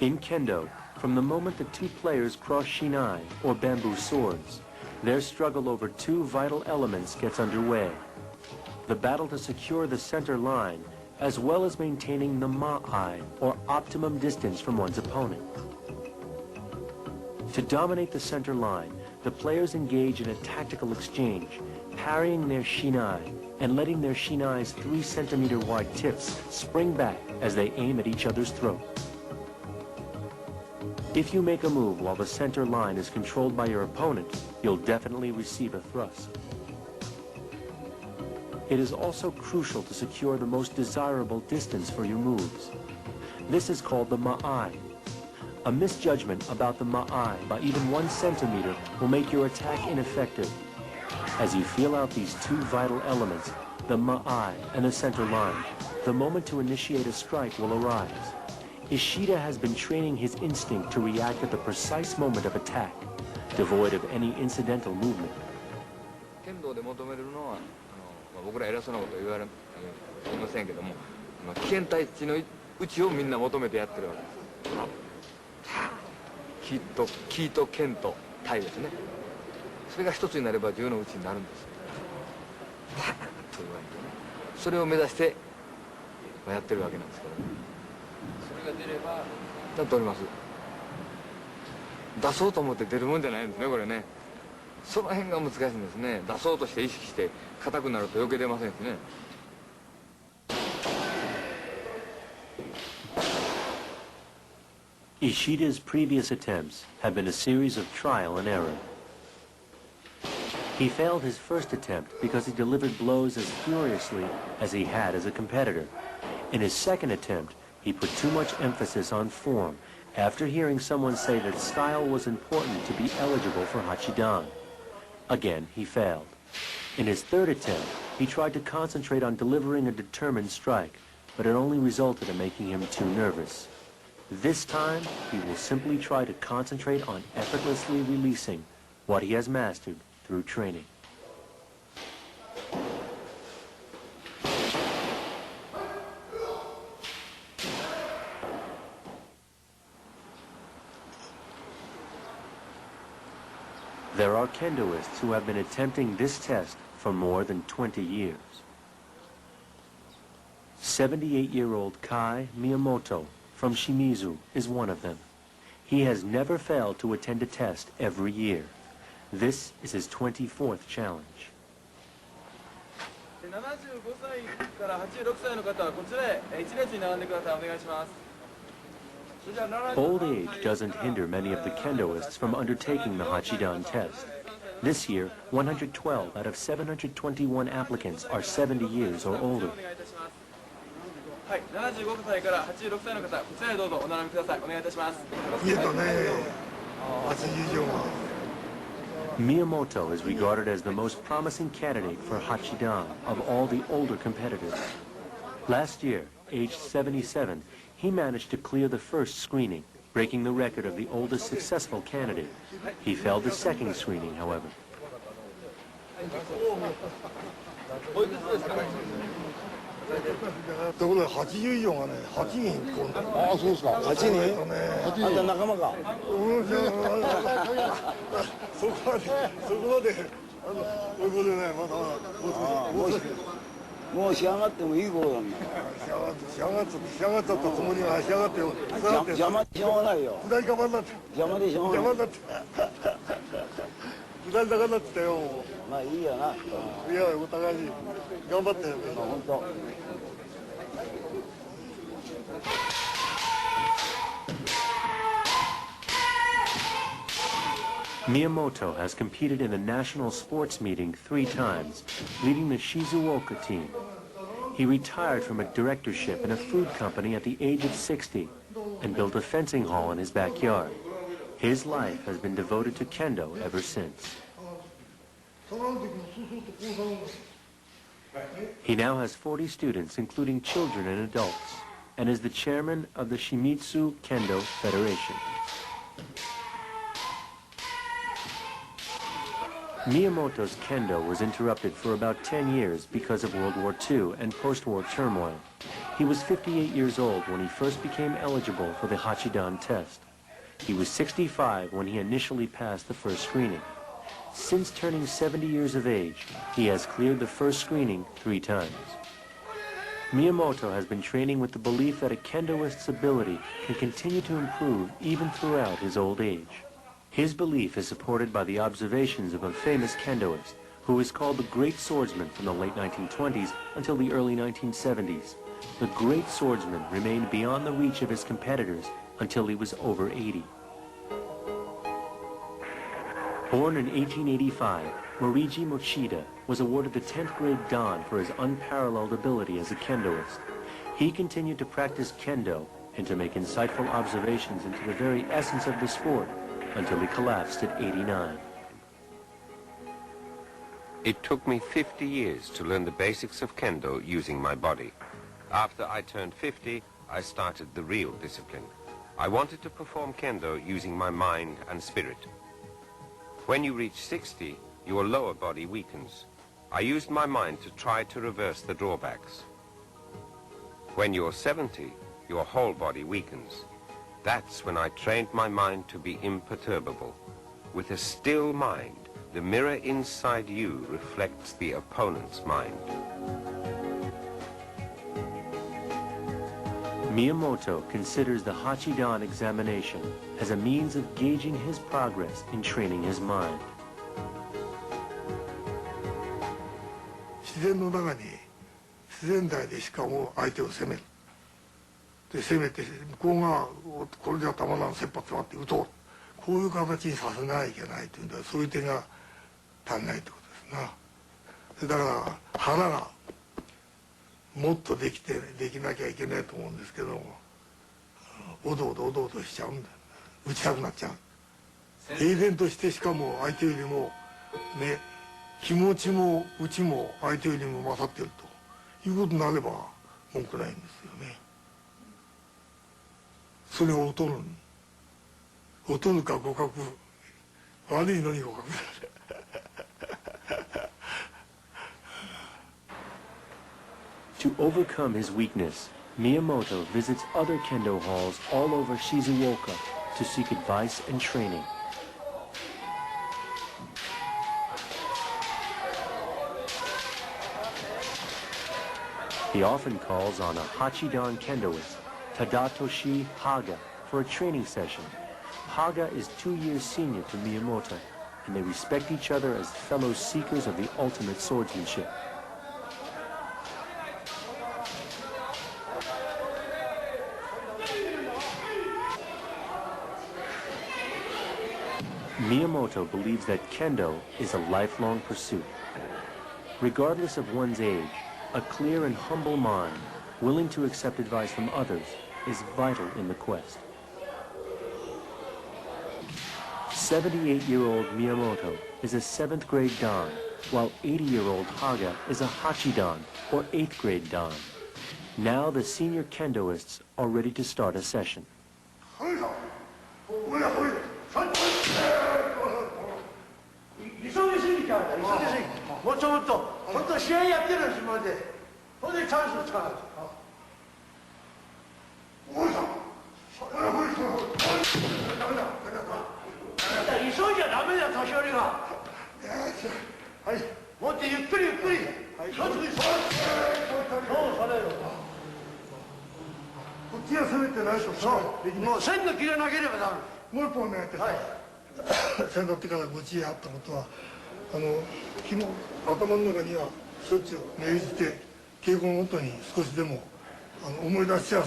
In Kendo, from the moment the two players cross shinai, or bamboo swords, their struggle over two vital elements gets underway. The battle to secure the center line, as well as maintaining the ma'ai, or optimum distance from one's opponent. To dominate the center line, the players engage in a tactical exchange, parrying their shinai and letting their shinai's 3-centimeter wide tips spring back as they aim at each other's throat. If you make a move while the center line is controlled by your opponent, you'll definitely receive a thrust. It is also crucial to secure the most desirable distance for your moves. This is called the ma'ai. A misjudgment about the ma'ai by even 1 centimeter will make your attack ineffective. As you feel out these two vital elements, the ma'ai and the center line, the moment to initiate a strike will arise. Ishida has been training his instinct to react at the precise moment of attack, devoid of any incidental movement. Kendo で求めるのは僕ら偉そうなこと言われませんけども、危険体値のうちをみんな求めてやってるわけです。キーと剣と体ですね。それが一つになれば銃のうちになるんです。というわけでね。それを目指してやってるわけなんですけど、それが出ればちゃんとおります。出そうと思って出るもんじゃないんですね、これね。その辺が難しいんですね。出そうとして意識して硬くなると余計出ませんしね。Ishida's previous attempts have been a series of trial and error. He failed his first attempt because he delivered blows as furiously as he had as a competitor. In his second attempt, he put too much emphasis on form after hearing someone say that style was important to be eligible for Hachidan. Again, he failed. In his third attempt, he tried to concentrate on delivering a determined strike, but it only resulted in making him too nervous. This time, he will simply try to concentrate on effortlessly releasing what he has mastered through training. There are Kendoists who have been attempting this test for more than 20 years. 78-year-old Kai Miyamoto from Shimizu is one of them. He has never failed to attend a test every year. This is his 24th challenge. Old age doesn't hinder many of the Kendoists from undertaking the Hachidan test. This year, 112 out of 721 applicants are 70 years or older. Miyamoto is regarded as the most promising candidate for Hachidan of all the older competitors. Last year, aged 77, he managed to clear the first screening, breaking the record of the oldest successful candidate. He failed the second screening, however. ところで80以上がね、8人こんな。ああ、そうですか。8人？あんた仲間か。そこまで、こういうことでね、まだもう仕上がってもいい頃なんだ。仕上がったつもりが仕上がってよ。邪魔でしょうがないよ。下り坂になって。邪魔でしょうがない。邪魔になって。下り坂になってたよ。まあいいやな。いや、お互いに頑張ってよ。本当。Miyamoto has competed in the national sports meeting 3 times, leading the Shizuoka team. He retired from a directorship in a food company at the age of 60 and built a fencing hall in his backyard. His life has been devoted to Kendo ever since. He now has 40 students, including children and adults, and is the chairman of the Shimizu Kendo Federation. Miyamoto's Kendo was interrupted for about 10 years because of World War II and post-war turmoil. He was 58 years old when he first became eligible for the Hachidan test. He was 65 when he initially passed the first screening. Since turning 70 years of age, he has cleared the first screening 3 times. Miyamoto has been training with the belief that a Kendoist's ability can continue to improve even throughout his old age. His belief is supported by the observations of a famous Kendoist, who is called the Great Swordsman from the late 1920s until the early 1970s. The Great Swordsman remained beyond the reach of his competitors until he was over 80. Born in 1885, Moriji Mochida was awarded the 10th grade Dan for his unparalleled ability as a Kendoist. He continued to practice Kendo and to make insightful observations into the very essence of the sport until he collapsed at 89. It took me 50 years to learn the basics of Kendo using my body. After I turned 50, I started the real discipline. I wanted to perform Kendo using my mind and spirit. When you reach 60, your lower body weakens. I used my mind to try to reverse the drawbacks. When you're 70, your whole body weakens. That's when I trained my mind to be imperturbable. With a still mind, the mirror inside you reflects the opponent's mind. Miyamoto considers the Hachidan examination as a means of gauging his progress in training his mind. 自然の中に自然体でしかも相手を攻める。で攻めて向こうがこれじゃたまらん切羽詰まって打とう。こういう形にさせなきゃいけないというんだ。そういう点が足んないってことですな。だから腹がもっとできなきゃいけないと思うんですけども、おどおどしちゃうんだ。打ちたくなっちゃう。平然としてしかも相手よりもね、気持ちもうちも相手よりも勝ってるということになれば文句ないんですよね。それを劣るか互角、悪いのに互角。To overcome his weakness, Miyamoto visits other kendo halls all over Shizuoka to seek advice and training. He often calls on a Hachidan Kendoist, Tadatoshi Haga, for a training session. Haga is 2 years senior to Miyamoto, and they respect each other as fellow seekers of the ultimate swordsmanship. Miyamoto believes that Kendo is a lifelong pursuit. Regardless of one's age, a clear and humble mind, willing to accept advice from others, is vital in the quest. 78-year-old Miyamoto is a 7th grade Dan, while 80-year-old Haga is a Hachidan, or 8th grade Dan. Now the senior Kendoists are ready to start a session. もうちょっと本当試合やってるつもりでそれでチャンスをつかなかった。おいさん急いじゃダメだよ年寄りが。はいもっとゆっくりゆっくり。そうそれよ。こっちが攻めてないとさもう線の切れなければダメ。もう一本ねってさ先だってからご知恵あったことは昨日頭の中にはしょっちゅう銘じて稽古ごとに少しでも思い出しちゃう。